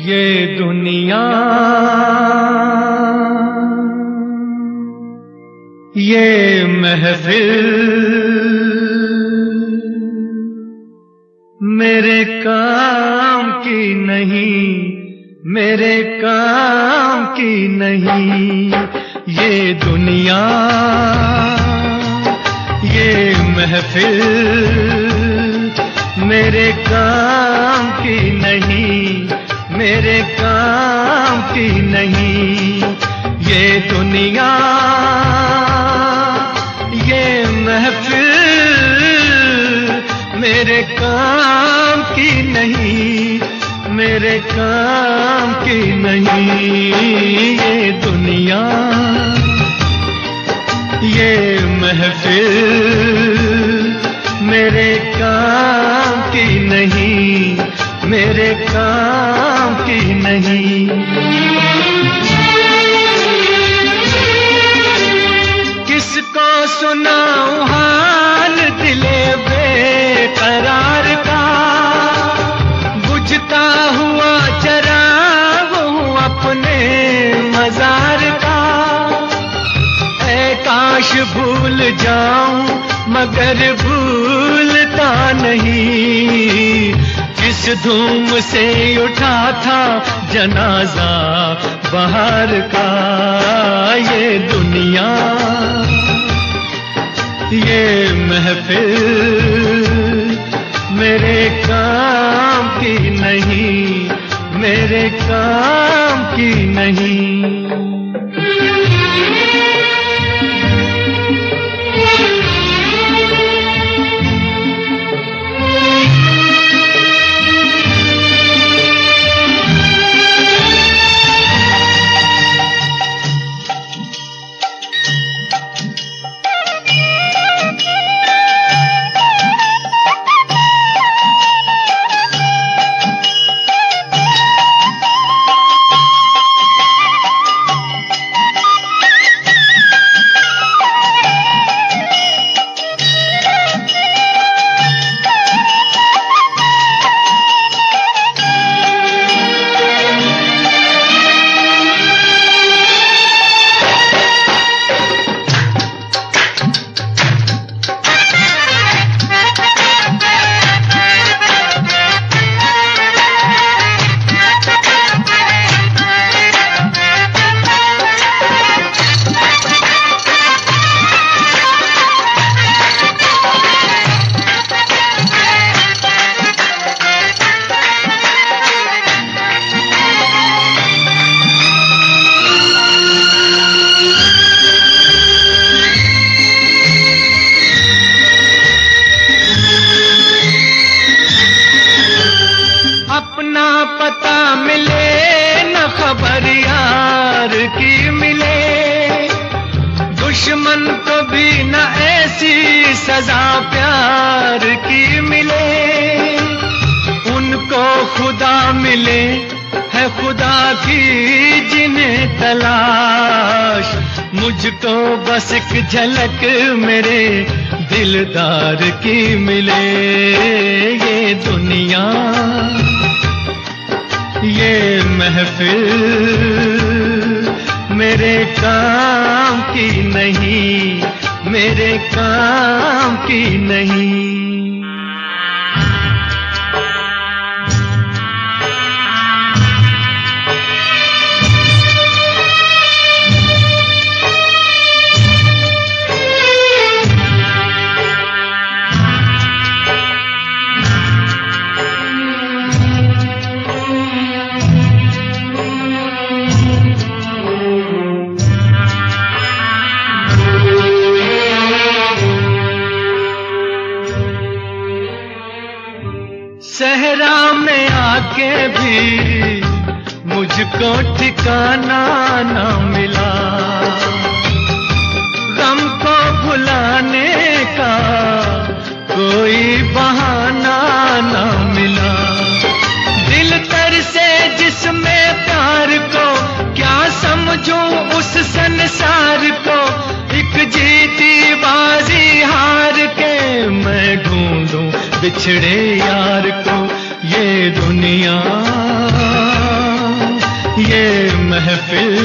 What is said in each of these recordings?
ये दुनिया, ये महफिल मेरे काम की नहीं, मेरे काम की नहीं। ये दुनिया, ये महफिल मेरे काम की नहीं, मेरे काम की नहीं। ये दुनिया, ये महफिल मेरे काम की नहीं, मेरे काम की नहीं। ये दुनिया, ये महफिल मेरे काम की नहीं, मेरे काम की नहीं। किसको सुनाऊं हाल दिले बेकरार का, बुझता हुआ चराग हूँ अपने मजार का। ऐ काश भूल जाऊं मगर भूलता नहीं, जिस धूम से उठा था जनाजा बाहर का। ये दुनिया, ये महफिल मेरे काम की नहीं, मेरे काम की नहीं। अपना पता मिले न खबर यार की मिले, दुश्मन को भी न ऐसी सजा प्यार की मिले। उनको खुदा मिले है खुदा की जिन्हें तलाश, मुझको बस एक झलक मेरे दिलदार की मिले। ये दुनिया, ये महफिल मेरे काम की नहीं, मेरे काम की नहीं। सहरा में आके भी मुझको ठिकाना न मिला, गम को भुलाने का कोई बहाना न मिला। दिल तर से जिसमें प्यार को क्या समझूं उस संसार को, एक जीती बाजी हार के मैं ढूंढूं बिछड़े यार को। ये दुनिया, ये महफिल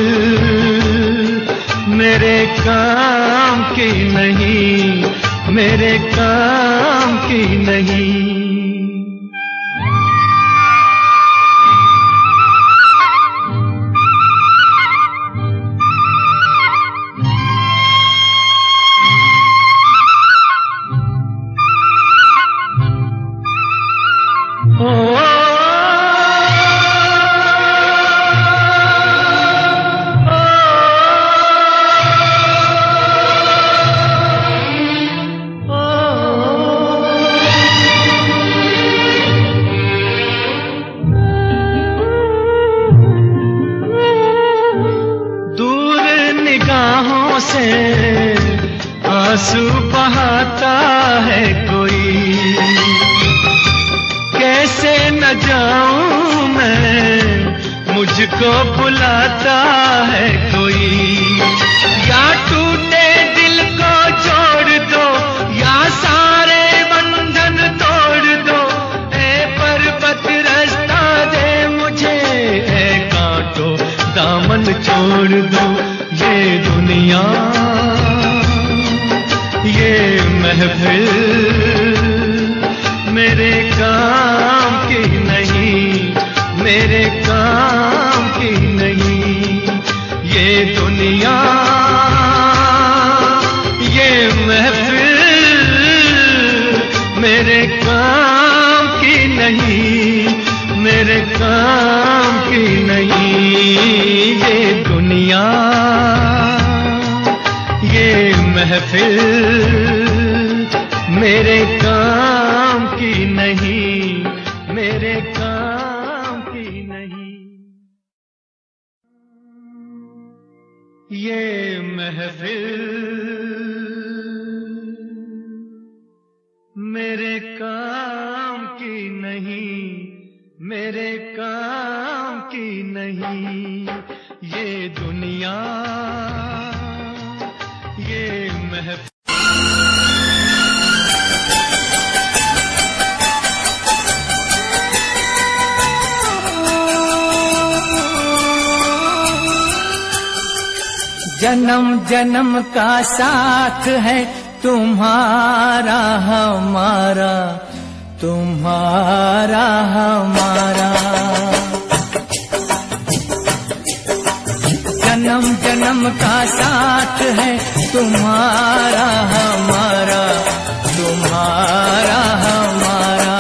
मेरे काम की नहीं, मेरे काम की नहीं। आंसू बहाता है कोई, कैसे न जाऊं मैं, मुझको बुलाता है कोई। या टूटे दिल को जोड़ दो, या सारे बंधन तोड़ दो। ए पर्वत रास्ता दे मुझे, ए कांटो दामन छोड़ दो। ये दुनिया ये महफिल मेरे काम की नहीं, मेरे काम की नहीं। ये दुनिया ये महफिल मेरे काम की नहीं, मेरे काम की नहीं। ये दुनिया ये महफिल मेरे काम की नहीं, मेरे काम की नहीं। ये महफिल मेरे काम की नहीं, मेरे काम की नहीं। ये दुनिया ये महफिल जन्म जन्म का साथ है तुम्हारा हमारा, तुम्हारा हमारा। जन्म जन्म का साथ है तुम्हारा हमारा, तुम्हारा हमारा।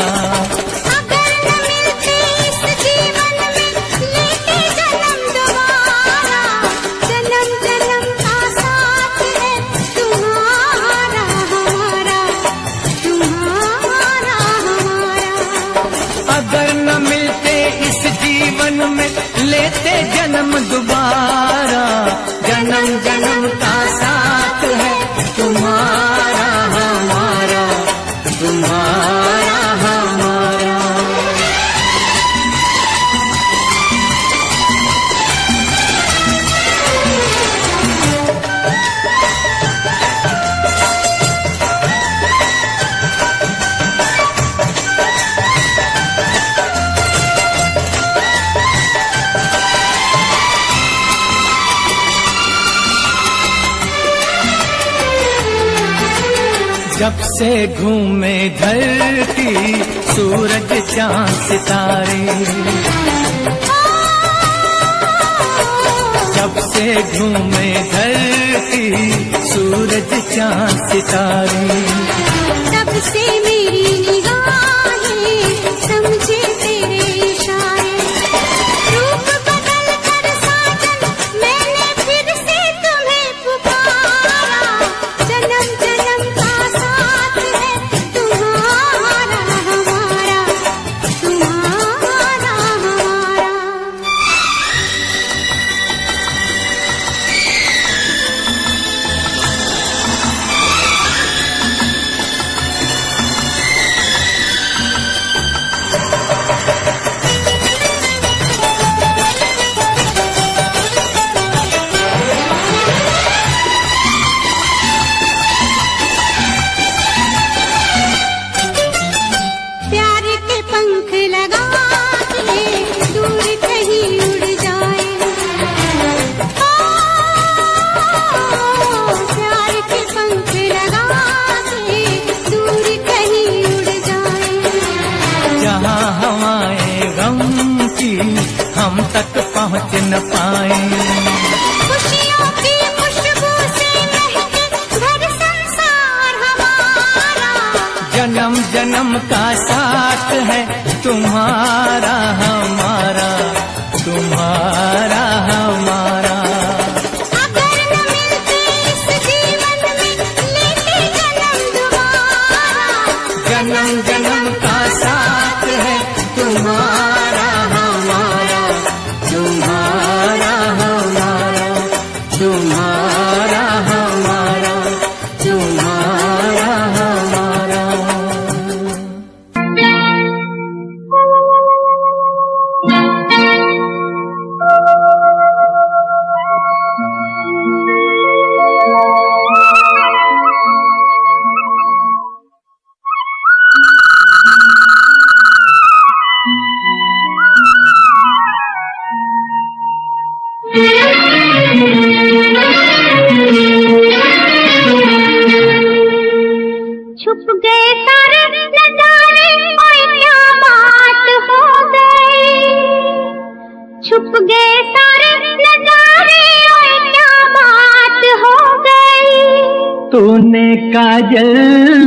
अगर न मिलते इस जीवन में लेते जन्म दोबारा, जन्म जन्म का साथ है तुम्हारा हमारा, तुम्हारा हमारा। अगर न मिलते इस जीवन में लेते जन्म दोबारा, जन्म जन्म का साथ है तुम्हारा हमारा, तुम्हारा हमारा। जब से घूमे धरती सूरज चांद सितारे, जब से घूमे धरती सूरज चांद सितारे। तब से मेरी निगाहें समझे तेरे इशारे। रूप बदल कर साजन मैंने फिर से तुम्हें पुकारा। जन्म जन्म का साथ है तुम्हारा हमारा, तुम्हारा हमारा। हम तक पहुँच न पाए। खुशियों की खुशबू से महके घर संसार हमारा, जन्म जन्म का साथ है तुम्हारा हमारा, तुम्हारा हमारा। अगर न मिलते इस जीवन में लेते जन्म दोबारा, जन्म जन्म का साथ है तुम्हारा हमारा, तुम्हारा हमारा, तुम्हारा हमारा, तुम्हारा हमारा। छुप गए सारे नजारे और क्या बात हो गई, छुप गए सारे नजारे और क्या बात हो गई। तूने काजल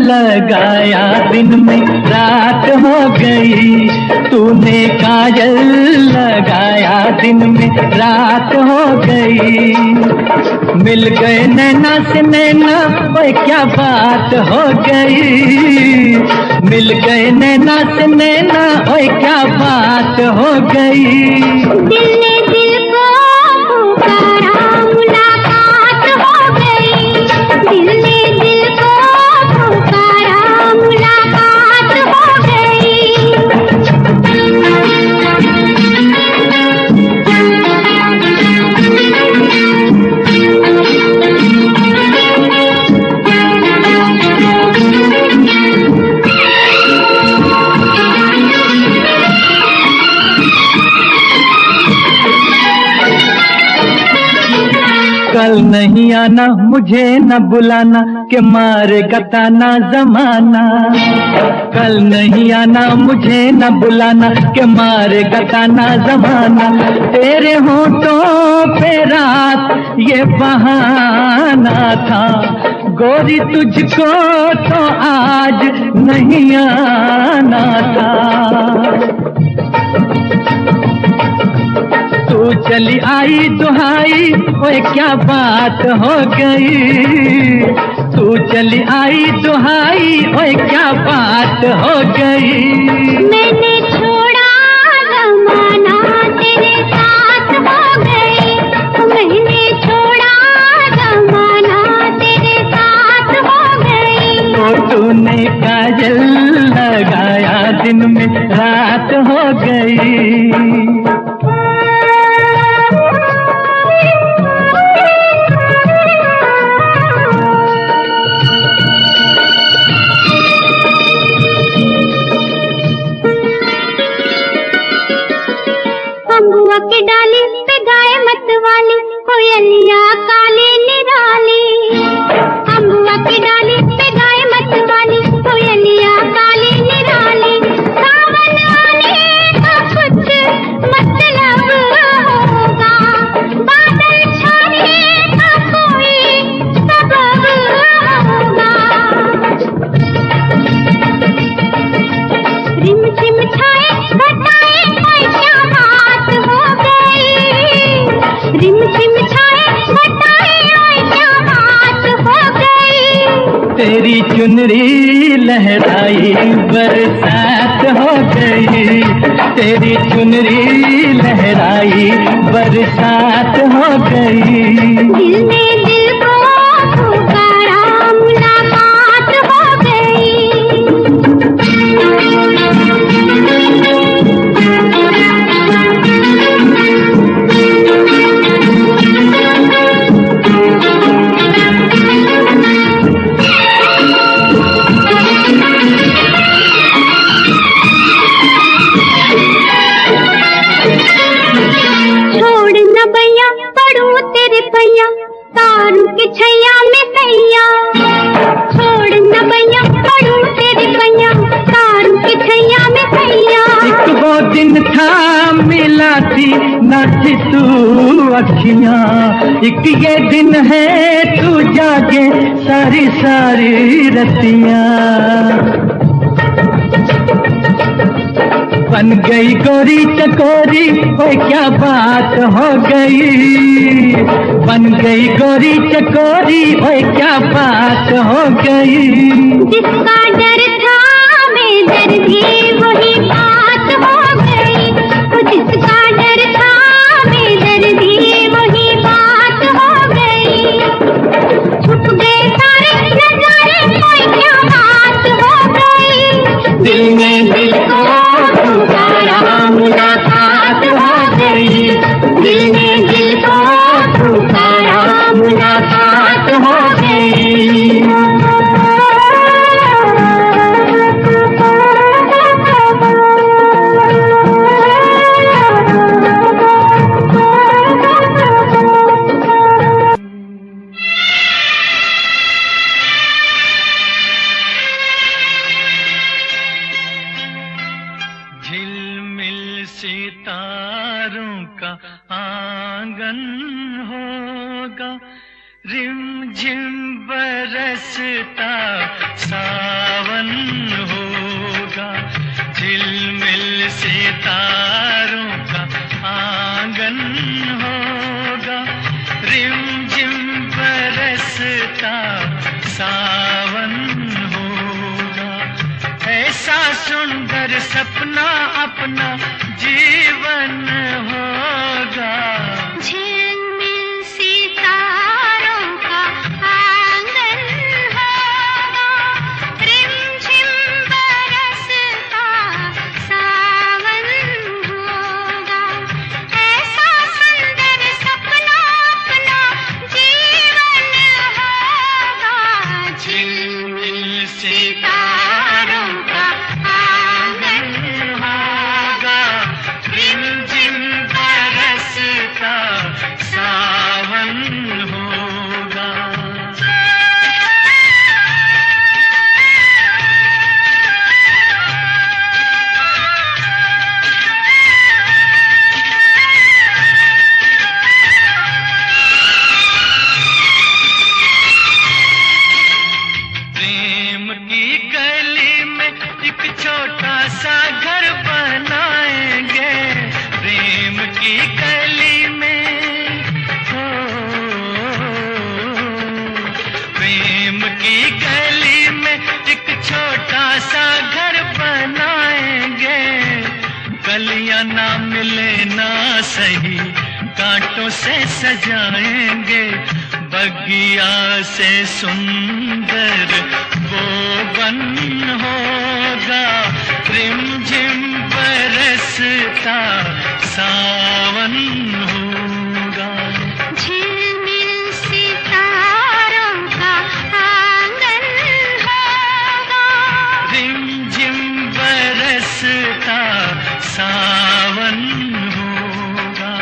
लगाया दिन में रात हो गई, तूने काजल लगाया दिन में रात हो गई। मिल गए नैना से नैना ओए क्या बात हो गई, मिल गए नैना से नैना ओए क्या बात हो गई। दिल ने दिल को पुकारा मुलाकात हो गई, दिल ने दिल को पुकारा मुलाकात हो गई। कल नहीं आना मुझे न बुलाना के मारे गताना जमाना, कल नहीं आना मुझे न बुलाना के मारे गताना जमाना। तेरे होठों पे रात ये बहाना था, गोरी तुझको तो आज नहीं आना था। तू चली आई दुहाई ओए क्या बात हो गई, तू चली आई दुहाई ओए क्या बात हो गई। मैंने छोड़ा जमाना तेरे साथ हो गई, मैंने छोड़ा जमाना तेरे साथ हो गई। तो तूने काजल लगाया दिन में रात हो गई। अम्बुआ की डाली पे गाय मत वाली कोयलिया काली निराली, अम्बुआ की डाली पे गाय मत वाली कोयलिया काली निराली। सावन आने का कुछ मतलब होगा, बादल छाने का कोई सबब होगा। रिम झिम छाए घटाए कोई क्या बात हो गई, रिम झिम छाए घटाए कोई क्या बात हो गई। तेरी चुनरी लहराई बरसात हो गई, तेरी चुनरी लहराई बरसात हो गई। दिल ने दिल को पुकारा मुलाकात हो गई। दिन था मिला थी ना थी तू अखियां, एक ये दिन है तू जागे सारी सारी रतियां। बन गई गोरी चकोरी, ओए क्या बात हो गई। बन गई गोरी चकोरी, ओए क्या बात हो गई। जिसका डर था मैं डर भी वही बात हो गई। जिसका डर था मैं डर भी वही बात हो गई। छुप गए सारे नजारे, कोई क्या बात हो गई। दिल में दिल को पुकारा, मुलाकात हो गई। दिल में दिल को पुकारा, मुलाकात हो गई। झिलमिल सितारों का आंगन होगा, रिमझिम बरसता सावन होगा। झिलमिल सितारों का आंगन होगा, रिमझिम बरसता सावन होगा। ऐसा सुंदर सपना अपना जीवन होगा। झिलमिल सितारों का आंगन होगा, रिमझिम बरसता सावन होगा। ऐसा सुंदर सपना अपना जीवन होगा। झिलमिल सितारों का आंगन होगा, रिमझिम बरसता सावन होगा। प्रेम की गली में एक छोटा सा घर बनाएंगे। प्रेम की गली में हो, प्रेम की गली में एक छोटा सा घर बनाएंगे। गलियां ना मिले ना सही, कांटों से सजाएंगे। बगिया से सुंदर वो बन होगा, रिमझिम बरसता सावन होगा। झिलमिल सितारों का आंगन होगा, रिमझिम बरसता सावन होगा।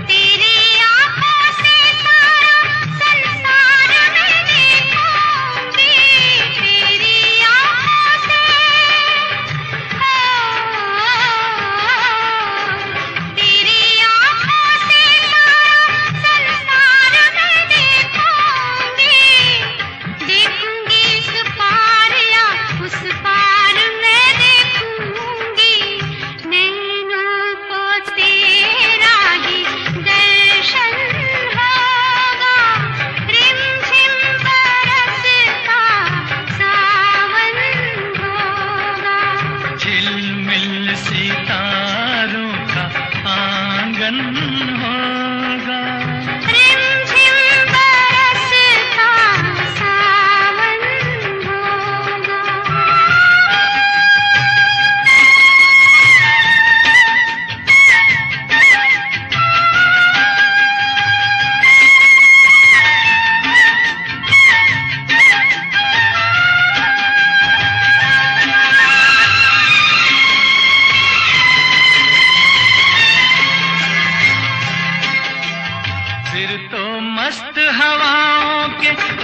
तेरी आंखों से सारा संसार मैंने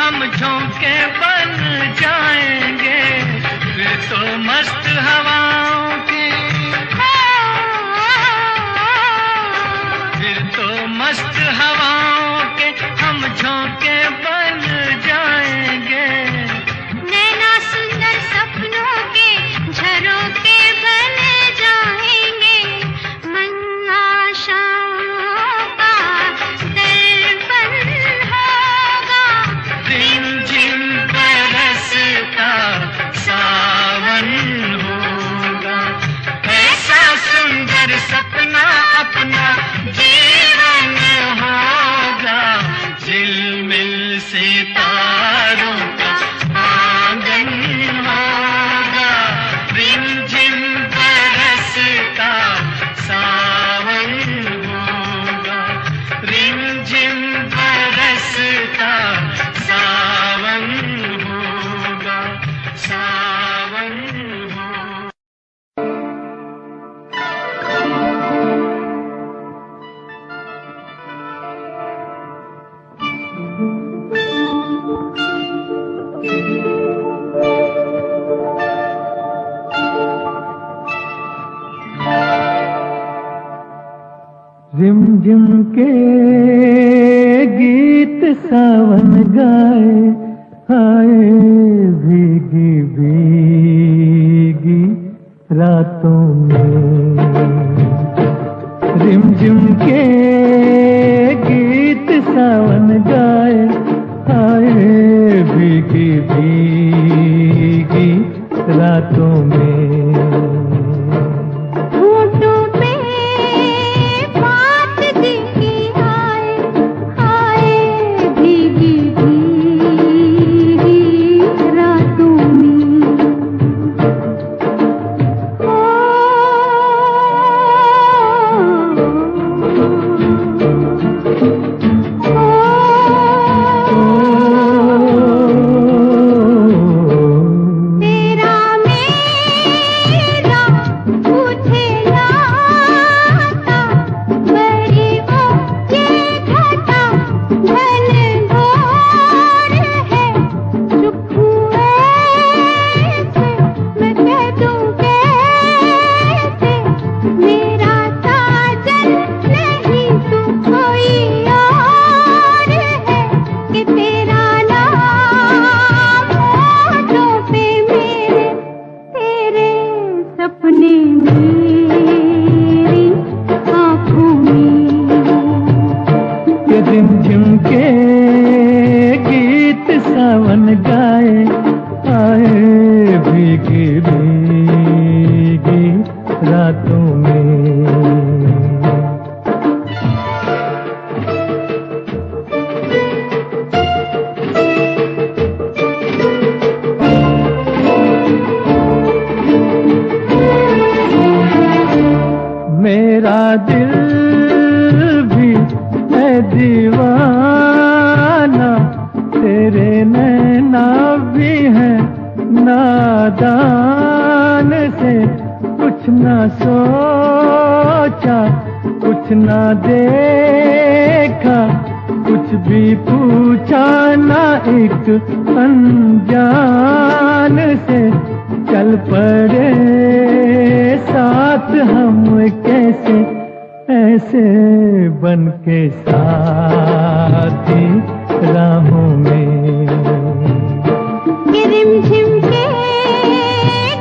हम झोंके बन जाएंगे फिर तो मस्त हवाओं के, फिर तो मस्त हवाओं के हम झोंके बन जाएंगे। नैना सुंदर सपनों के झरोखे बन जाएंगे, मन आशाओं का दर्पण होगा। रिमझिम बरसता सावन होगा, ऐसा सुंदर सपना अपना जीवन होगा। झिलमिल सितारों का आंगन होगा, रिमझिम बरसता सावन होगा, रिमझिम बरसता सावन होगा, सावन होगा। रिमझिम के गीत सावन गाए, आए भीगी भीगी रातों में। रिमझिम के गीत सावन गाए, आए भीगी भीगी रातों में। होठों पे बात दिखी आए, आए भीगी भीगी रातों में। तेरा मेरा मुझे लाता, बड़ी वो ये घटा घन घोर है। चुप हुए थे मैं कह दूं कैसे, मेरा साजन नहीं तू कोई और है। कि तेरा नाम होठों पे मेरे, तेरे सपने मेरी आँखों में। के रिमझिम के गीत सावन गाए, आए भीगी भीगी रातों में। मेरा दिल भी है दीवाना, तेरे नैना भी है नादान से। कुछ ना सोचा, कुछ ना देखा, कुछ भी पूछा ना एक अनजान से। चल पड़े साथ हम कैसे, ऐसे बन के साथी राहों में। कि रिमझिम के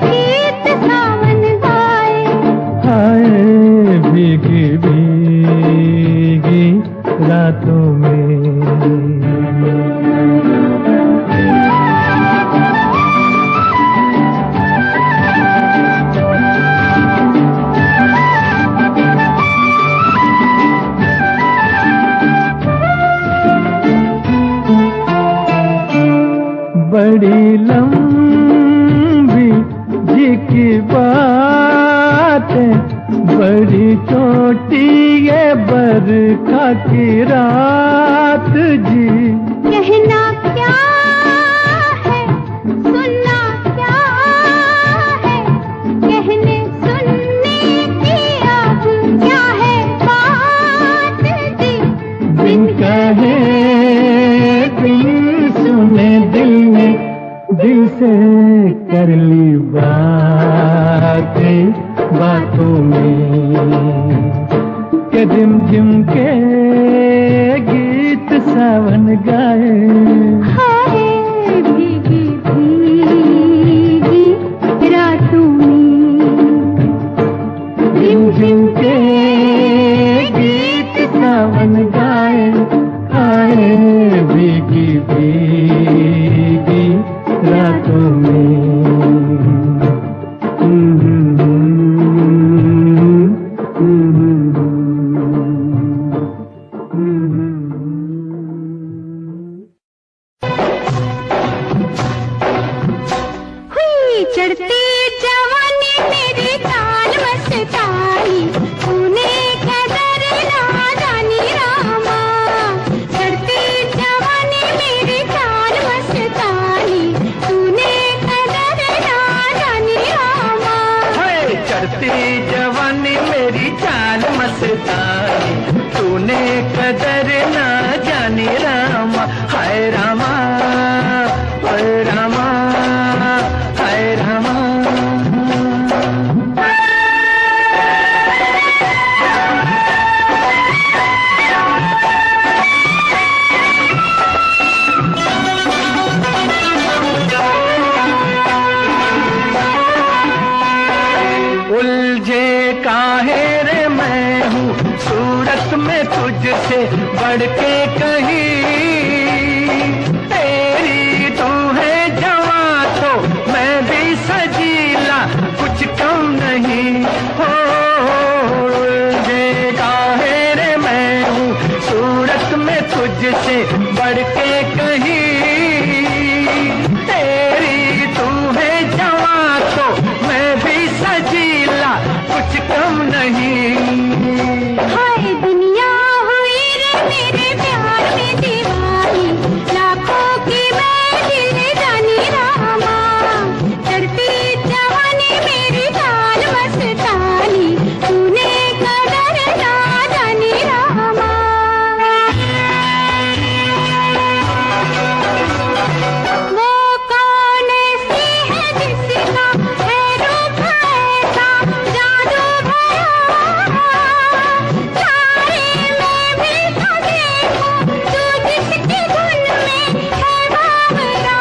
गीत सावन गाए, आए भीगी भीगी रातों में। बड़ी लंबी जी की बात है, बड़ी छोटी ये बरखा की रात जी। कहना क्या है, सुनना क्या है, कहने सुनने की अब क्या है बात जी। बिन कहे बिन सुने दिल से कर ली बातें बातों में के झिम झिम के गीत सावन गाए। हाय भीगी भीगी रातों में झिम झिम के गीत सावन गाए। आए भीगी भीगी रातों में। हुई चढ़ती जवानी मेरी चाल मस्तानी, तूने कदर ना जानी रामा। चढ़ती जवानी मेरी चाल मस्तानी, तूने कदर ना जानी रामा। हाय चढ़ती जवानी मेरी चाल मस्तानी, तूने कदर ना जानी रामा। हाय रामा हाय रामा हाय रामा। उलझे काहे रे मैं हूँ सूरत में तुझसे बढ़ के कहीं। तेरी तू है जवां तो मैं भी सजीला, कुछ कम नहीं हो। उलझे काहे रे मैं हूँ सूरत में तुझसे बढ़ के कहीं। तेरी तू है जवां तो मैं भी सजीला, कुछ कम नहीं। हाय दुनिया हुई रे मेरे प्यार में दीवानी, लाखों की मैं दिल जानी रामा। चढ़ती जवानी मेरी चाल मस्तानी, तूने कदर ना जानी रामा। वो कौन सी है जिसका है रूप ऐसा जादू भरा। तारे में भी तो देखो तू जिसकी धुन में है बावरा।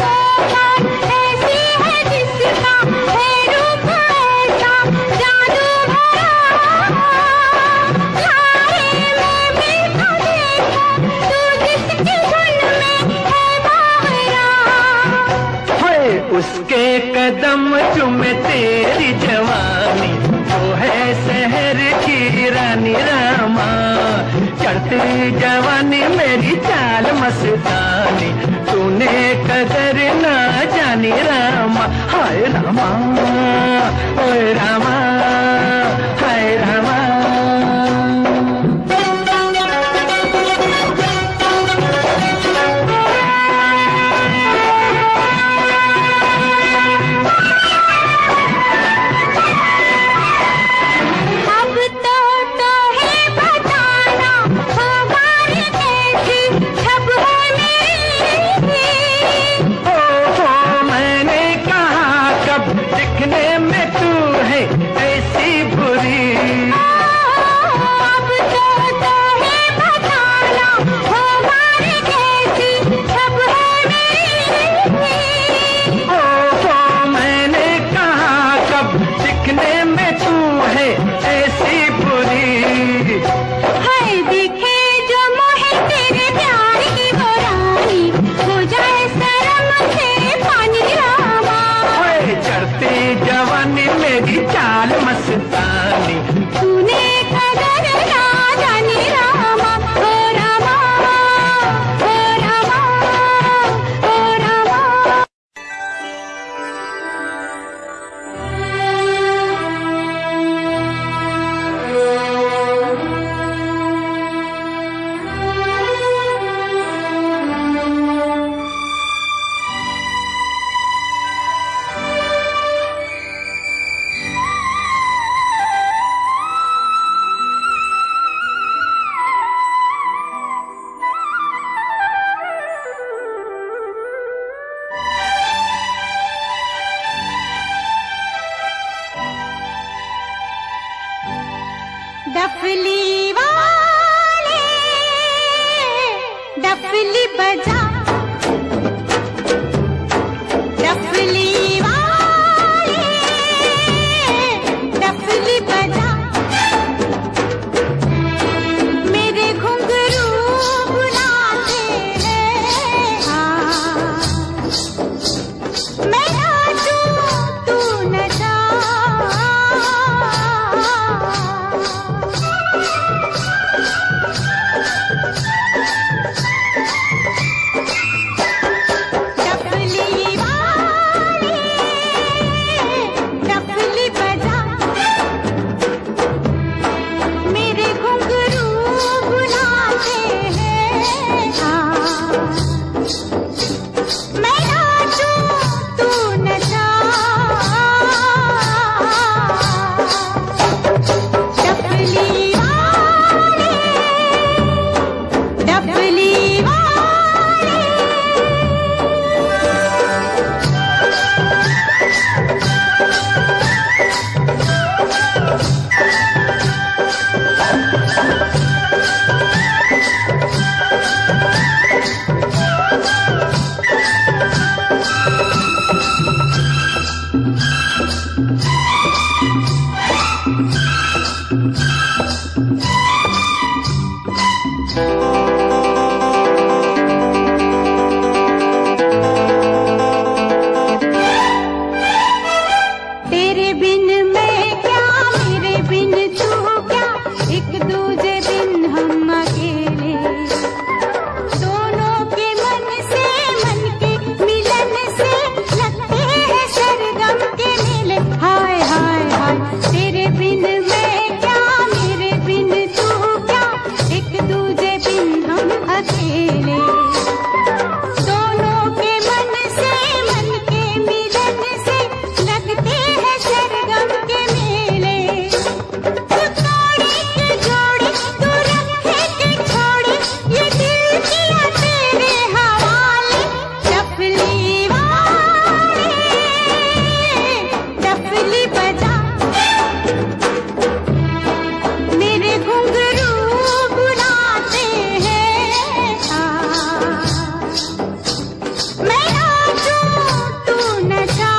वो कौन ऐसी है जिसका है रूप ऐसा जादू भरा। तारे में भी तो देखो तू जिसकी धुन में है बावरा। हाय उसके कदम चुमे तेरी जवानी, वो है शहर की रानी रामा। चढ़ती जवानी मेरी चाल मस्तानी, तूने कदर ना जानी रामा। हाय रामा ओए रामा हाय रामा। अब तो है बताना हमारी कैसी बजा, डफली वाले डफली बजा, मेरे घुंघरू बुलाते हैं। हाँ, मैं नाचूं तू नचा, डफली वाले डफली बजा, मेरे घुंघरू बुलाते हैं। हाँ, मैं नाचूं तू नचा, डफली वाले डफली वाले। तेरे बिन मैं क्या, मेरे बिन तू क्या, एक दूजे बिन हम अकेले, दोनों के मन से मन के मिलन से लगते हैं सरगम के मेले। हाय हाय हाय, तेरे बिन मैं क्या, मेरे बिन तू क्या, एक दूजे बिन हम अकेले, दोनों के मन से मन के मिलन से लगते हैं सरगम के मेले। तू तोड़े के जोड़े, तू रखे के छोड़े, ये दिल किया तेरे हवाले, डफली वाले डफली बजा, मेरे घुंघरू बुलाते हैं। हाँ, मैं नाचूं तू नचा,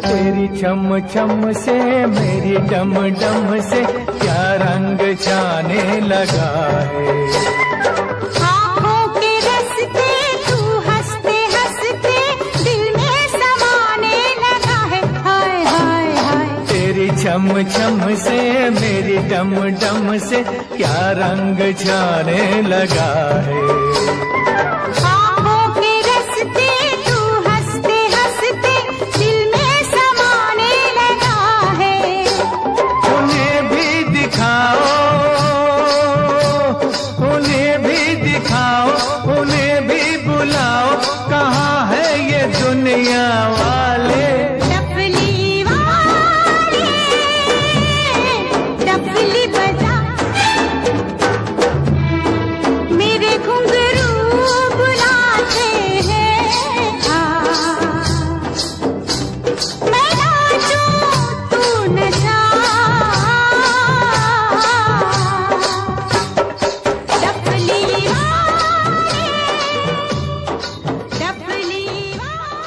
तेरी छम छम से मेरी डम डम से क्या रंग जाने लगा है। आँखों के रस्ते तू हंसते हंसते दिल में समाने लगा है। हाय हाय हाय, तेरी छम छम से मेरी डम डम से क्या रंग जाने लगा है। आँखों के रस्ते तू हंसते हंसते दिल में समाने लगा है। उन्हें भी दिखाओ, उन्हें भी दिखाओ, उन्हें भी बुलाओ, कहाँ है ये दुनिया वाले। डफली वाले डफली बजा, मेरे घुंघरू बुलाते हैं। हाँ, मैं नाचूं तू नचा, डफली वाले डफली वाले।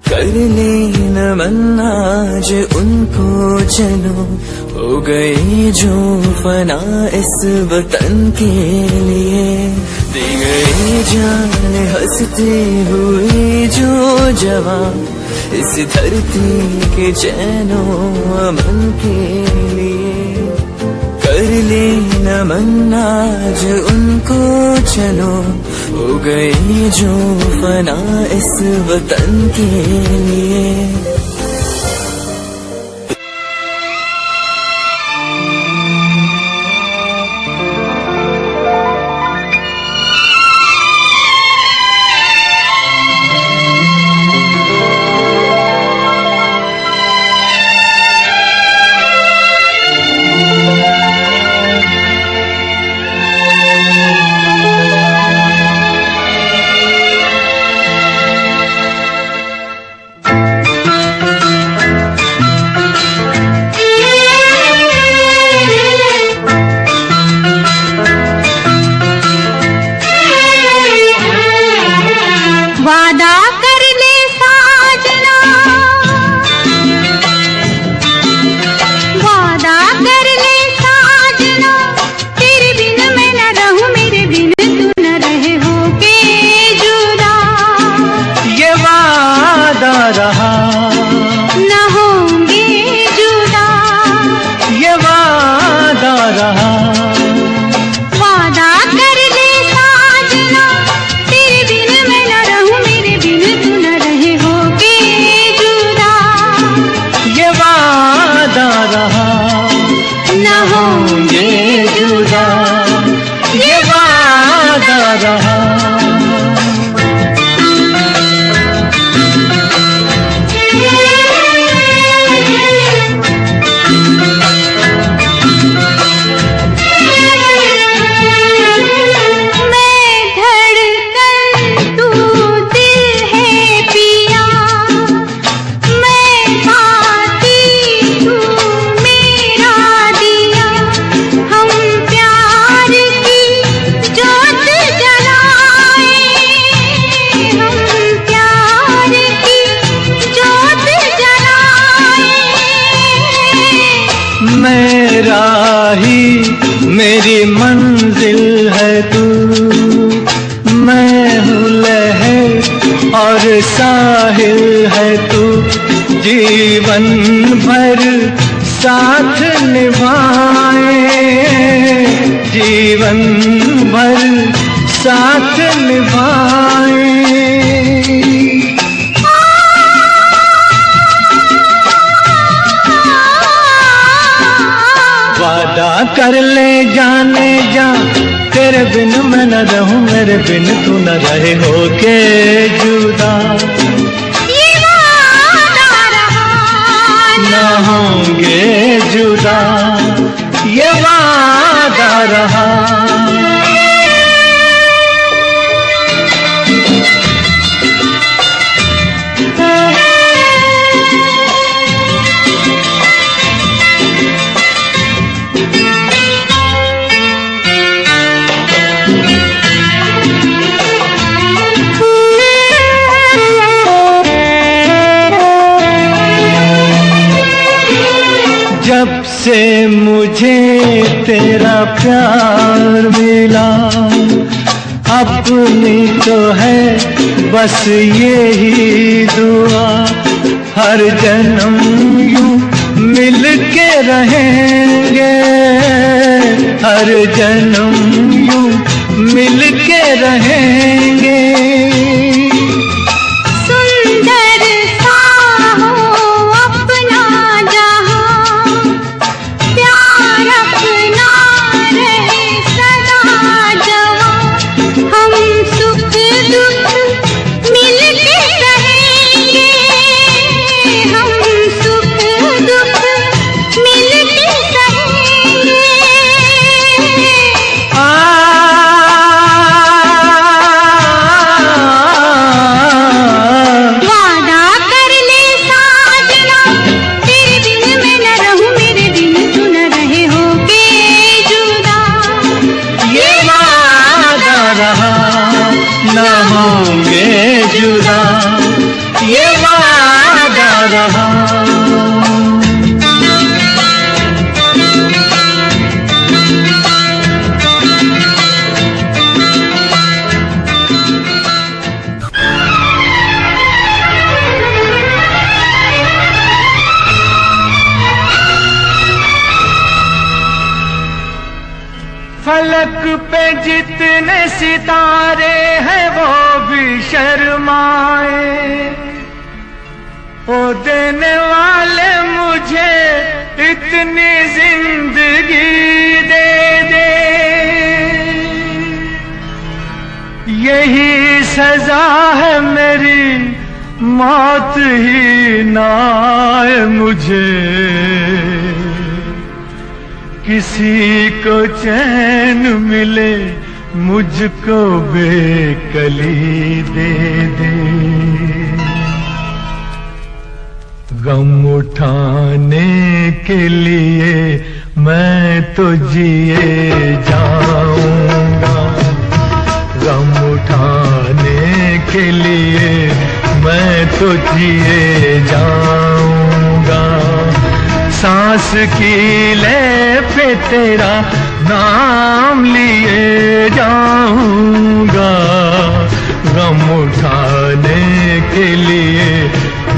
कर ले नमन आज उनको चलो, हो गई जो फना इस वतन के लिए। दे गए जान हंसते हुए जो जवान इस धरती के चैनो अमन के लिए। कर ले नमन आज उनको चलो, हो गए जो फना इस वतन के लिए। वादा कर ले साजना, वादा कर ले साजना, तेरे बिन मैं न रहूं, मेरे बिन तू न रहे हो के जुदा। ये वादा रहा न होंगे जुदा, ये वादा रहा। वादा कर ले साजना, तेरे बिन मैं न रहूं, मेरे बिन तू न रहे हो के जुदा। ये वादा रहा न होंगे जुदा, ये वादा रहा। मैं धड़कन तू दिल है पिया, मैं बाती तू मेरा दिया। हम प्यार की जोत जलाए, हम प्यार की जोत जलाए। मेरा ही मेरी मंजिल है तू, मैं हूँ लहर और साहिल है तू। जीवन भर साथ निभाए, जीवन भर साथ निभाए। वादा कर ले जाने जा, तेरे बिन मैं न रहूं, मेरे बिन तू न रहे हो के जुदा। ये वादा रहा न होंगे जुदा, ये वादा रहा। जब से मुझे तेरा प्यार मिला, अपनी तो है बस यही दुआ। हर जन्म यूं मिल के रहेंगे, हर जन्म यूं मिल के रहेंगे। सुंदर सा हो अपना जहां, प्यार अपना रहे सदा जवां। हम सुख दुख मिल के रहेंगे, हम सुख दुख मिल के रहेंगे। फलक पे जितने सितारे हैं वो भी शर्माए। ओ देने वाले मुझे इतनी जिंदगी दे दे, यही सजा है मेरी, मौत ही ना आए मुझे। किसी को चैन मिले, मुझको बेकली दे दे। गम उठाने के लिए मैं तो जिए जाऊंगा, गम उठाने के लिए मैं तो जिए जाऊंगा। सांस की ले पे तेरा नाम लिए जाऊंगा, गम उठाने के लिए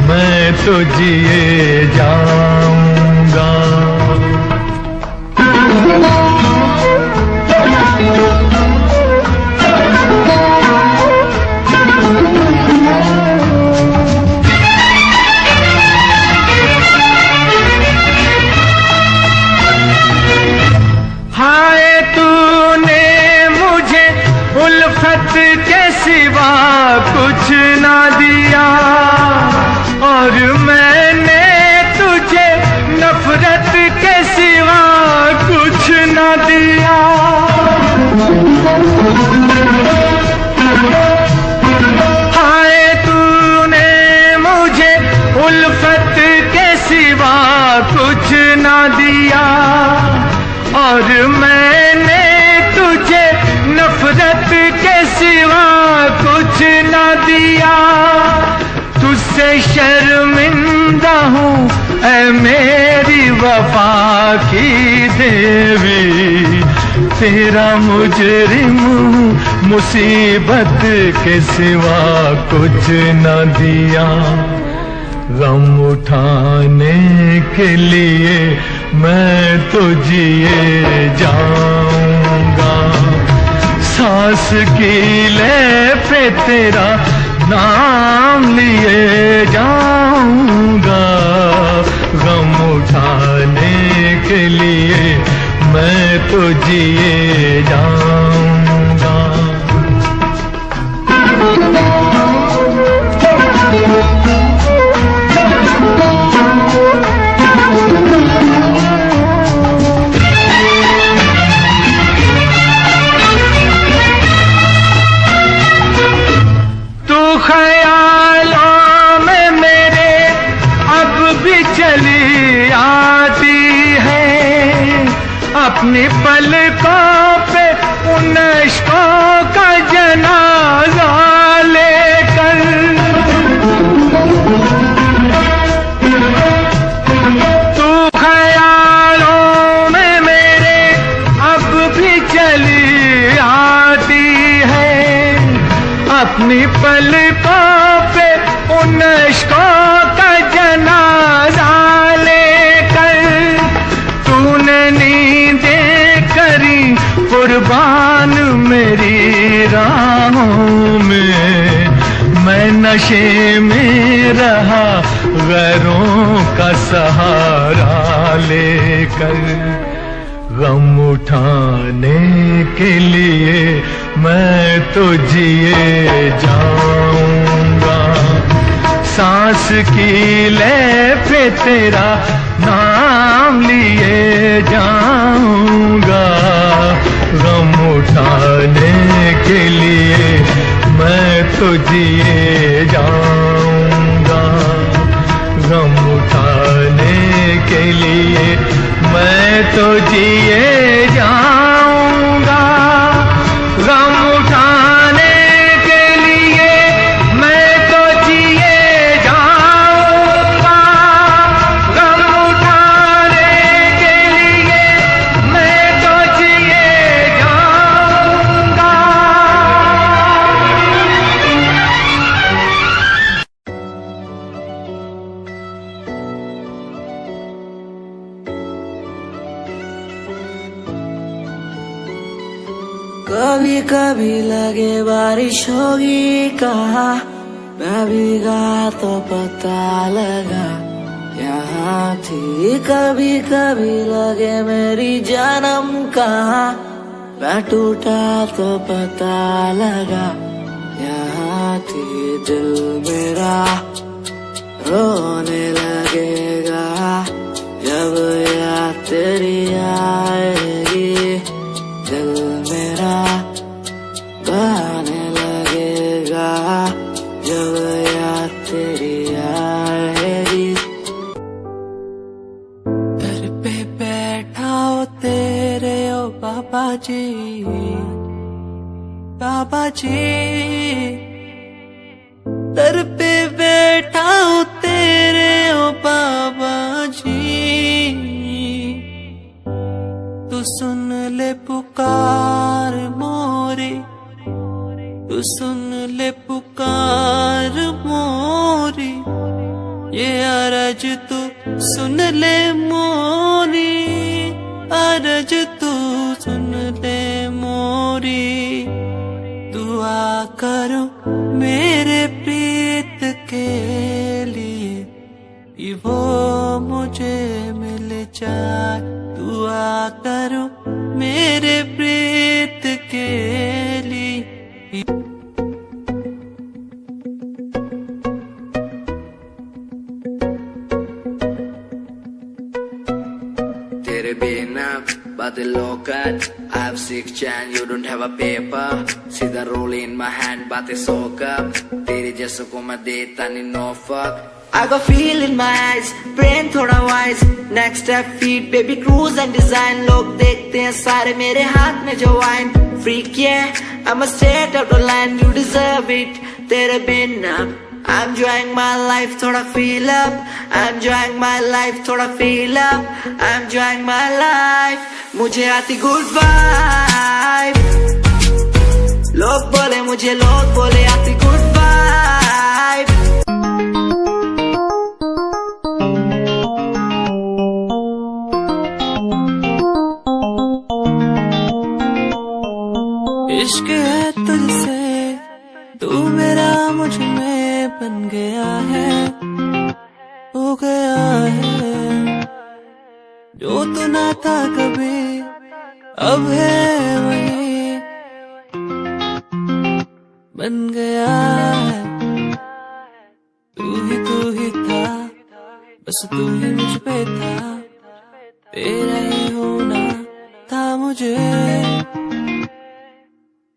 मैं तो जिए जाऊंगा। हाय तूने मुझे उल्फत के सिवा कुछ ना दिया, और मैंने तुझे नफरत के सिवा कुछ ना दिया। हाय तूने मुझे उल्फत के सिवा कुछ ना दिया, और मैंने तुझे नफरत के सिवा कुछ ना दिया। तुझसे शर्मिंदा हूँ ऐ मेरी वफा की देवी, तेरा मुजरिम हूँ, मुसीबत के सिवा कुछ न दिया। गम उठाने के लिए मैं तो जिए जाऊंगा, सांस की ले पे तेरा नाम लिए जाऊंगा। गम उठाने के लिए मैं तो जिए जाऊंगा। ख्यालों में मेरे अब भी चली आती है, अपनी पलकों पे उन इश्कों का जनाजा लेकर। तू ख्यालों में मेरे अब भी चली आती है, अपनी पलकों पे उन इश्कों का जनाजा लेकर। तूने नींदें करी कुर्बान मेरी राहों में, मैं नशे में रहा गैरों का सहारा लेकर। गम उठाने के लिए मैं तो जिए जाऊंगा, सांस की ले पे तेरा नाम लिए जाऊंगा। गम उठाने के लिए मैं तो जिए जाऊंगा, गम उठाने के लिए मैं तो जिए जाऊंगा। गम उठाने के लिए मैं तो जिए जाऊंगा, गम उठाने के लिए मैं तो जिए जाऊंगा। कभी कभी लगे बारिश होगी कहा, मैं भीगा तो पता लगा यहाँ थी। कभी कभी लगे मेरी जन्म कहाँ, मैं टूटा तो पता लगा यहाँ थी। दिल मेरा रोने लगेगा जब याद तेरी आएगी। दिल मेरा बहने लगेगा जब याद तेरी आएगी। दर पे बैठा हो तेरे ओ बाबा जी, बाबा जी। दर पे बैठा हो तेरे ओ बाबा जी, तू सुन ले पुकार मोरी, तू सुन ले पुकार मोरी। ये अरज तू सुन ले मोरी, अरज तू सुन ले मोरी। दुआ करो मेरे प्रीत के लिए कि वो मुझे मिल जाए। दुआ करो मेरे प्रीत के लिए। तेरे बिना बादलों का I have 6 chan, you don't have a paper. सीधा roll in my hand, बातें soak up. तेरे जैसों को मैं देता नहीं no fuck. I got feel in my eyes, brain थोड़ा wise. Next step feet, baby cruise and design. लोग देखते हैं सारे मेरे हाथ में जो wine. Freak yeah, I'm a straight out of line. You deserve it, तेरे बिना I'm enjoying my life, थोड़ा feel up. I'm enjoying my life, थोड़ा feel up. I'm enjoying my life. मुझे आती good vibe. लोग बोले मुझे, लोग बोले आती good vibe. इश्क है तुझसे, तू मेरा मुझ में बन गया है, हो गया है। जो तू ना था कभी अब है वही बन गया है। तू ही था, बस तू ही मुझ पे था। तेरा ही होना था मुझे।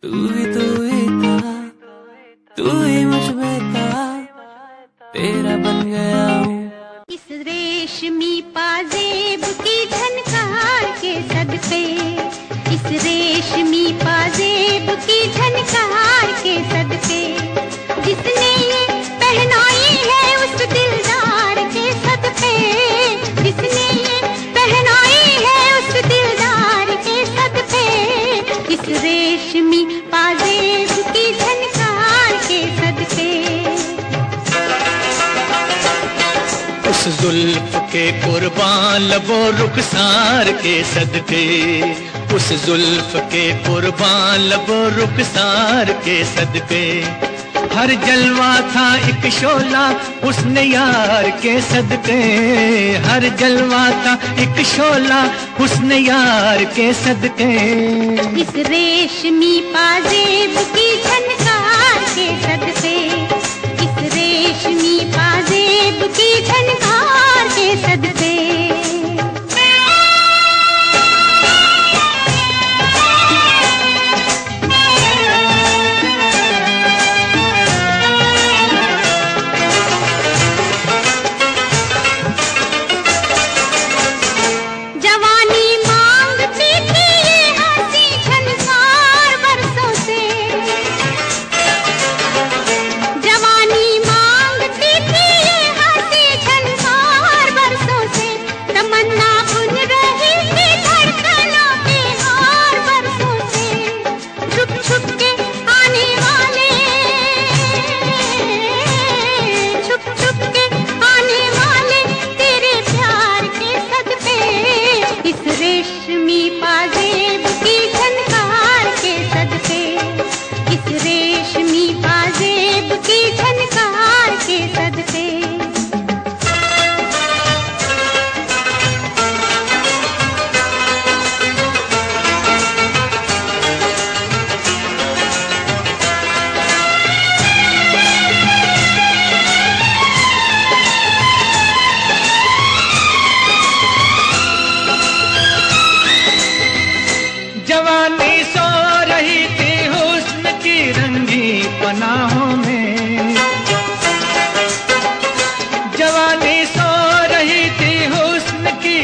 तू ही था, तू ही मुझ में था। तेरा बन गया हूँ। इस रेशमी पाजेब की झनकार के सदके, इस रेशमी पाजेब की झनकार के सदके, जिसने ये पहनाई है उस दिलदार के सदके, जिसने ये पहनाई है उस दिलदार के सदके। इस रेशमी पाजेब की झनकार के सदके। उस जुल्फ के कुर्बान लबो रुखसार के सदके, उस जुल्फ के कुर्बान लबो रुखसार के सदके। हर जलवा था एक शोला उसने यार के सदके, हर जलवा था एक शोला उसने यार के सदके। इस रेशमी पाजेब की झनकार के सदके, इस रेशमी पाजेब की झनकार के सदके।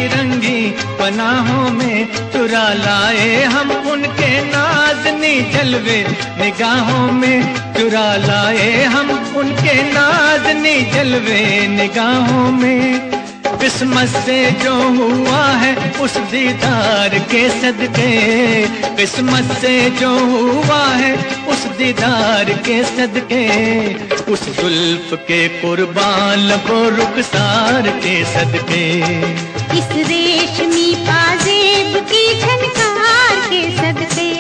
रंगी पनाहों में चुरा लाए हम उनके नाज़नी जलवे निगाहों में चुरा लाए हम उनके नाज़नी जलवे निगाहों में। किस्मत से जो हुआ है उस दीदार के सदके, किस्मत से जो हुआ है उस दीदार के सदके, उस जुल्फ के कुर्बान लबो रुखसार के सदके, इस रेशमी पाजेब की झनकार के सदके।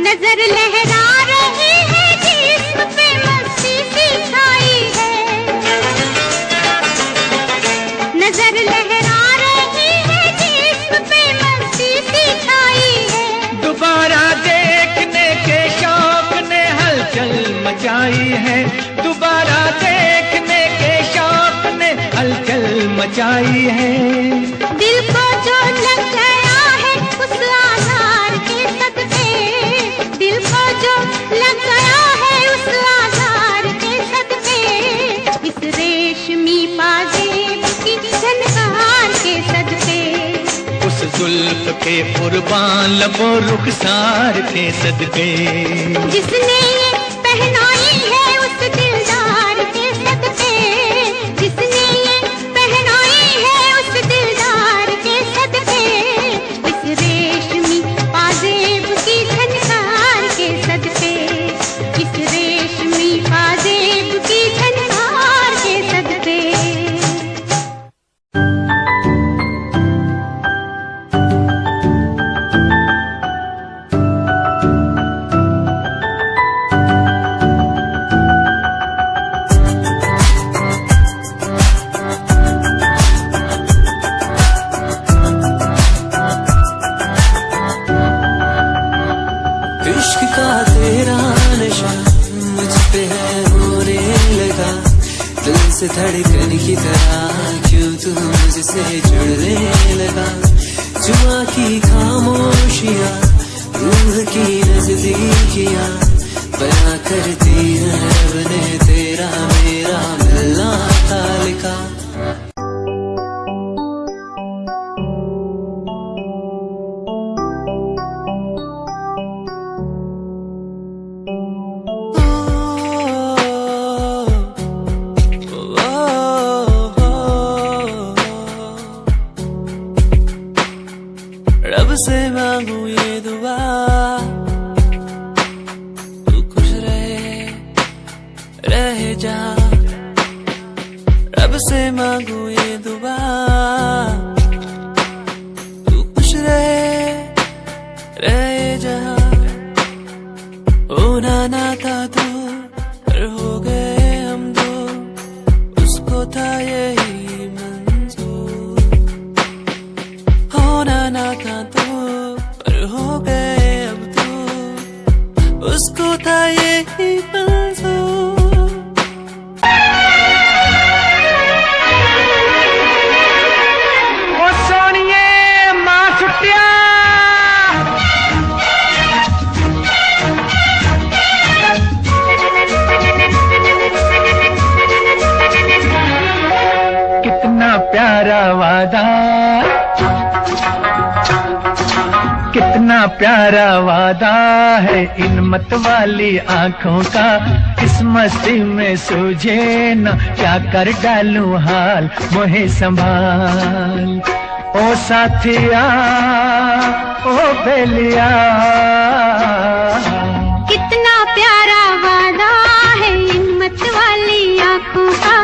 नजर लहरा रही है जिस्म पे मस्ती सी छाई है, नजर लहरा रही है जिस्म पे मस्ती सी छाई है। दोबारा देखने के शौक ने हलचल मचाई है, दोबारा देखने के शौक ने हलचल मचाई है। दिल को जो लग गया है उस आधार के सदके, दिल को जो लग गया है उस आधार के सदके, इस रेशमी पाजेब की झनकार के सदके, उस जुल्फ के कुर्बान लबो रुखसार के सदके, जिसने ये पहनाई है उस दिलदार के सदके, जिसने ये पहनाई है उस दिलदार के सदके, इस रेशमी पाजेब की झनकार के सदके, इस रेशमी पाजेब की झनकार के सदके। इश्क का तेरा नशा मुझ पे है होने लगा, दिल से धड़कन की तरह क्यों तू मुझसे जुड़ने लगा। जुआ की खामोशियाँ रूह की नजदीकियाँ बना करती है रब ने तेरा मेरा मिलना था लिखा। रब से मांगू ये दुआ तू खुश रहे जा, रब से मांगू ये दुआ तू खुश रहे जा। होना ना था तू पर हो गए हम दो, उसको था यही मंजूर। होना ना था तू पर हो गए अब तो, उसको था यही मंजूर। ओ सोनिए मां छुट्टिया कितना प्यारा वादा, कितना प्यारा वादा है इन मत वाली आंखों का, इस मस्ती में सूझे न क्या कर डालूं हाल मोहे संभाल। ओ साथिया ओ बेलिया, कितना प्यारा वादा है इन मत वाली आंखों का,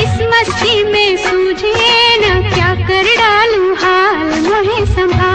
इस मस्ती में सूझे न क्या कर डालूं हाल मोहे संभाल।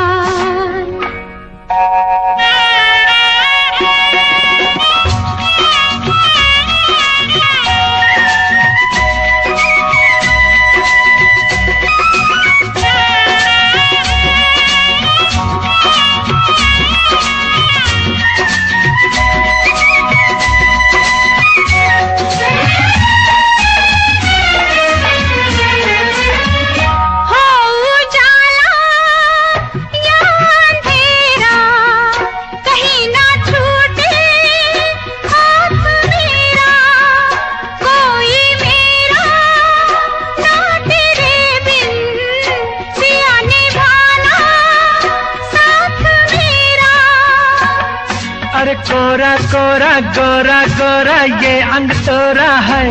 कोरा कोरा गोरा गोरा ये अंग तोरा है,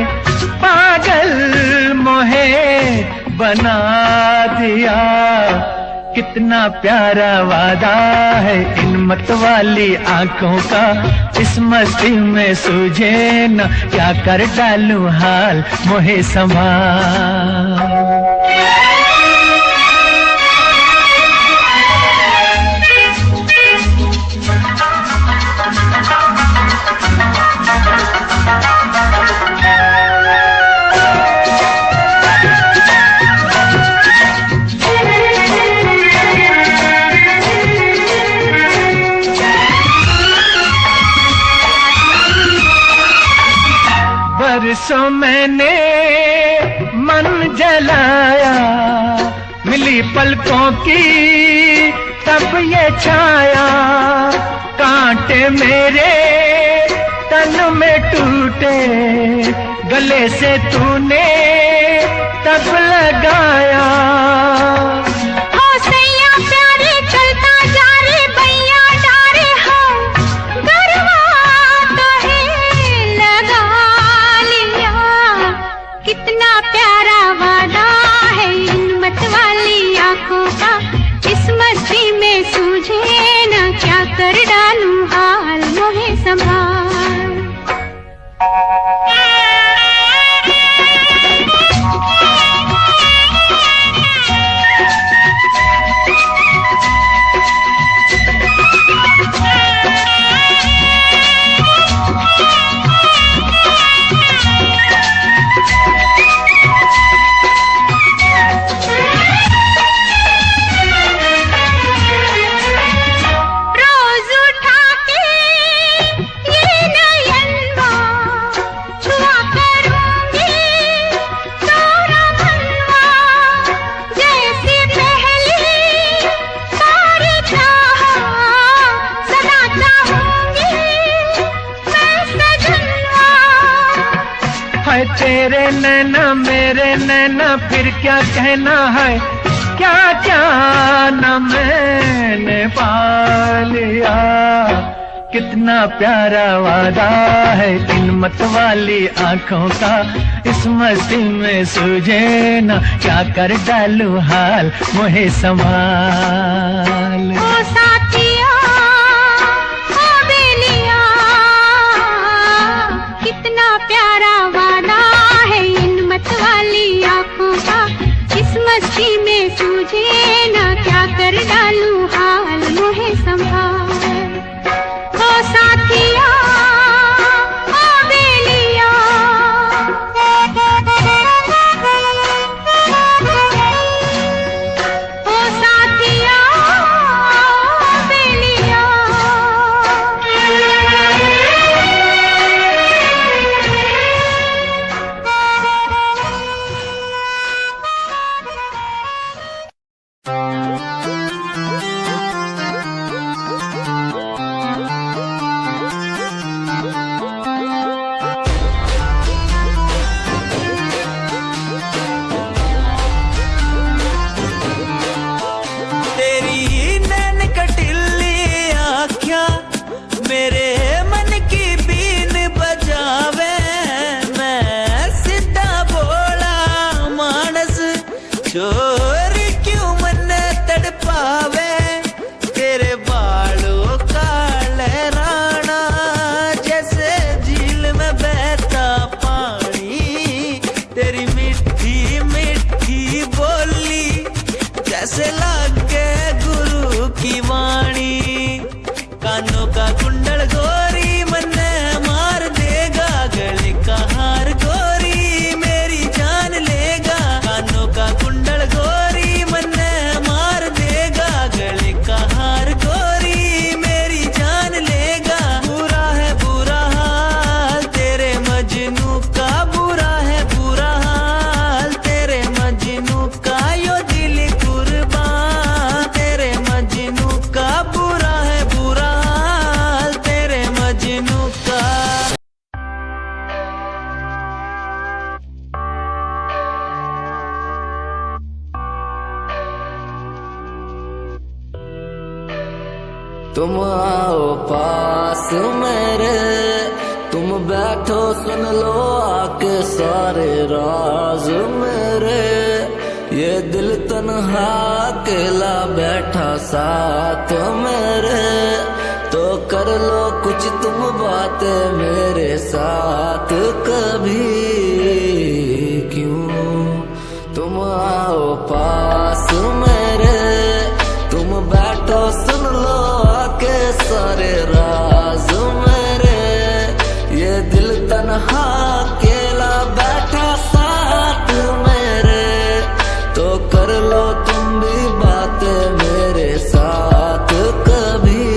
पागल मोहे बना दिया। कितना प्यारा वादा है इन मतवाली आंखों का, इस मस्ती में सूझे न क्या कर डालूं हाल मोहे संभाल। बरसों मैंने मन जलाया, मिली पलकों की तब ये छाया। कांटे मेरे तन में टूटे, गले से तूने तब लगाया। कर डालूं हाल मोहे संभाल। तेरे नैना मेरे नैना फिर क्या कहना है, क्या क्या न मैंने पा लिया। कितना प्यारा वादा है इन मतवाली आंखों का, इस मस्ती में सूझे न क्या कर डालूं हाल मोहे संभाल। ओ साथिया ओ बेलिया, कितना प्यारा वादा है इन मतवाली आंखों का, इस मस्ती में सूझे न क्या कर डालूं हाल मोहे संभाल। ओ साथिया ओ बेलिया, ओ साथिया ओ बेलिया। तुम आओ पास मेरे, तुम बैठो सुन लो आके सारे राज मेरे। ये दिल तन्हा अकेला बैठा साथ मेरे, तो कर लो कुछ तुम बातें मेरे साथ कभी। क्यों तुम आओ पास मेरे, तुम बैठो सुन लो आके सारे राज मेरे। ये दिल तन्हा अकेला बैठा साथ मेरे, तो कर लो तुम भी बातें मेरे साथ कभी।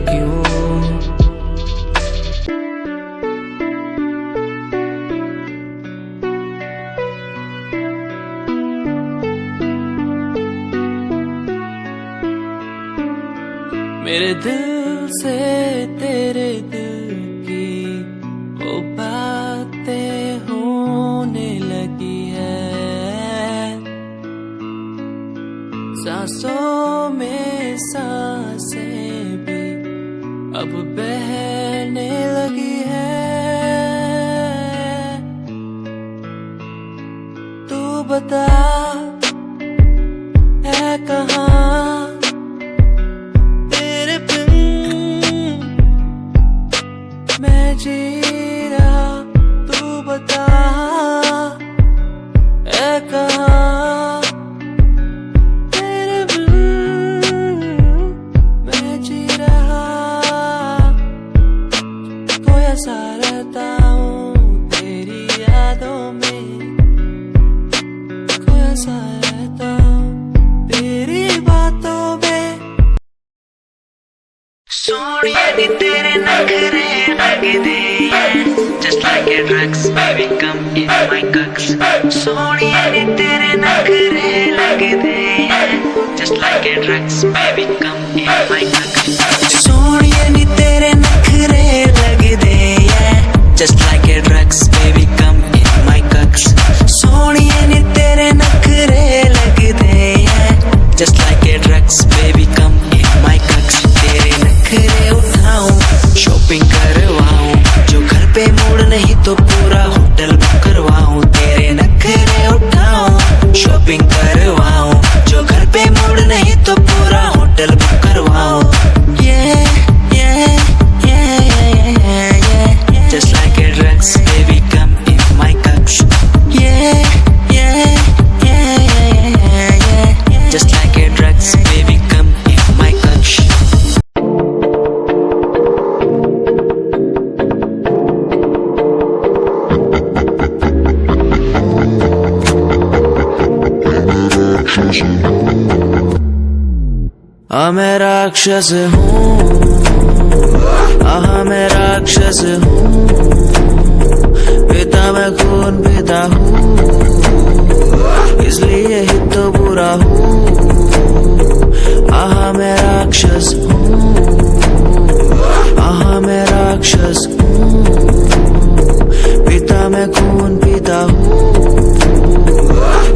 क्यों मेरे दिल से तेरे दिल की वो बातें होने लगी है, सांसों में सांसें भी अब बहने लगी है। तू बता है कहाँ मैं जी रहा, तू बता है कहाँ तेरे बिन मैं जी रहा। खोया सा रहता हूँ तेरी यादों में, खोया सा रहता हूँ तेरी बातों में। सोनिया नी तेरे नखरे लगदे just like a drugs, baby come in my cucks. Sonia नी तेरे नखरे लगदे just like a drugs, baby come in my cucks. Sonia नी तेरे नखरे लगदे just like a drugs, baby come in my cucks. Sonia नी तेरे नखरे लगदे just like a drugs, baby come in my cucks. तेरे नखरे उठाऊं शॉपिंग करवाऊं, जो घर पे मूड नहीं तो पूरा होटल बुक करवाऊं। तेरे नखरे उठाऊं शॉपिंग करवाऊं, जो घर पे मूड नहीं तो पूरा होटल बुक करवाऊं। Just like a drugs, baby come in my cucks. Just like a drugs, baby come in my cucks. मैं राक्षस हूँ, मैं राक्षस हूँ, पिता मैं खून पिता हूँ, इसलिए ही तो बुरा हूँ। मैं राक्षस हूँ, मैं राक्षस हूँ, पिता मैं खून पिता हूँ,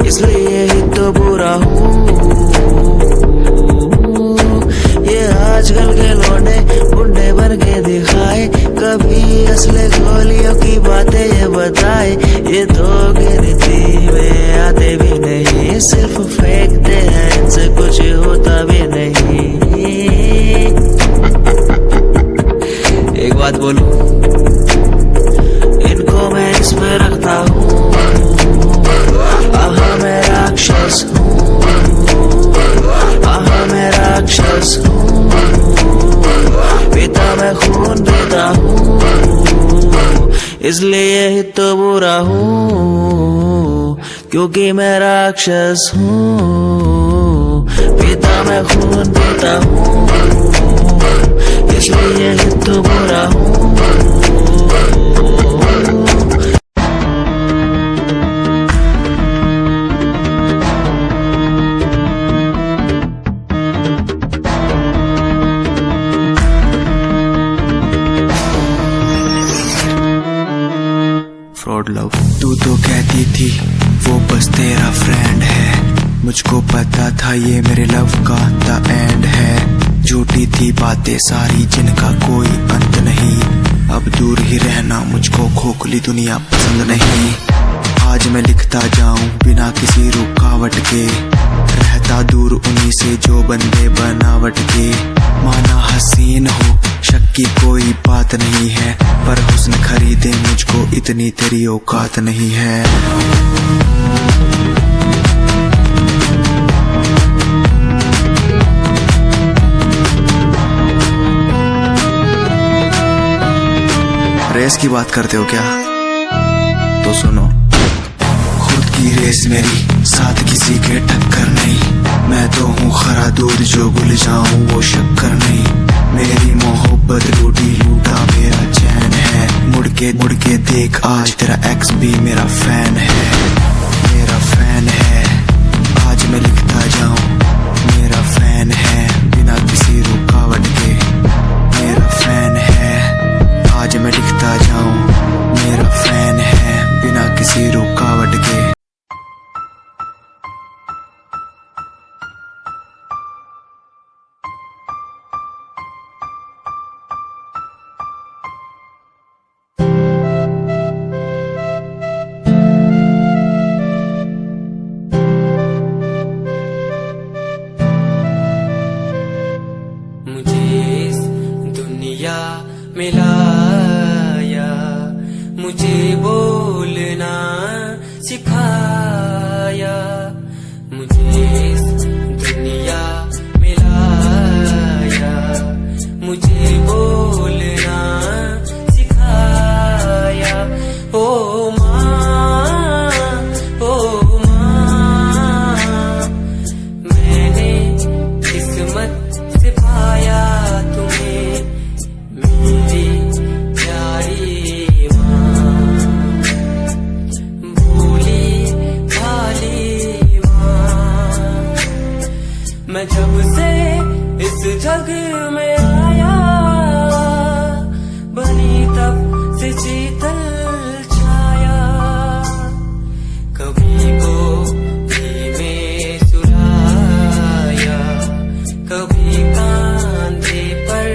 इसलिए ही तो बुरा हूँ। आजकल के लौंडे बुंडे बन के दिखाए, कभी असले गोलियों की बातें ये बताए। ये तो गिनती में आते भी नहीं, सिर्फ फेंकते हैं, इनसे कुछ होता भी नहीं। एक बात बोलूं, इनको मैं इसमें रखता हूँ। मैं राक्षस हूँ, मैं राक्षस हूँ, पिता मैं खून पीता हूँ, इसलिए ही तो बुरा हूँ, क्योंकि मैं राक्षस हूँ, पिता मैं खून पीता हूँ, इसलिए ही तो बुरा हूँ। लव तू तो कहती थी वो बस तेरा फ्रेंड है, मुझको पता था ये मेरे लव का द एंड है। झूठ थी बातें सारी जिनका कोई अंत नहीं। अब दूर ही रहना मुझको खोखली दुनिया पसंद नहीं। आज मैं लिखता जाऊं बिना किसी रुकावट के, रहता दूर उन्हीं से जो बंदे बनावट के। माना हसीन हो शक की कोई बात नहीं है, पर हुस्न खरीदे मुझको इतनी तेरी औकात नहीं है। रेस की बात करते हो क्या? तो सुनो, खुद की रेस मेरी साथ किसी के टक्कर नहीं। मैं तो हूँ खरा दूध जो भूल जाऊं वो शक्कर नहीं। मेरी मोहब्बत लूटी लूटा मेरा चैन है। मुड़ के देख आज तेरा एक्स भी मेरा फैन है, मेरा फैन है। आज मैं लिखता जाऊं मेरा फैन है, बिना किसी रुकावट के मेरा फैन है। आज मैं लिखता जाऊं मेरा फैन है, बिना किसी रुकावट के। मिलाया, मुझे बोलना सिखाया, मुझे इस दुनिया मिलाया, मुझे बोलना सिखाया। ओ माँ, ओ माँ, मैंने किस्मत से पाया तुम्हें, मेरी प्यारी माँ, भोली भाली माँ। मैं जब से इस जग में आया, बनी तब से शीतल छाया। कभी गोदी में सुलाया, कभी कांधे पर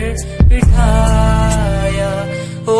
बिठाया। ओ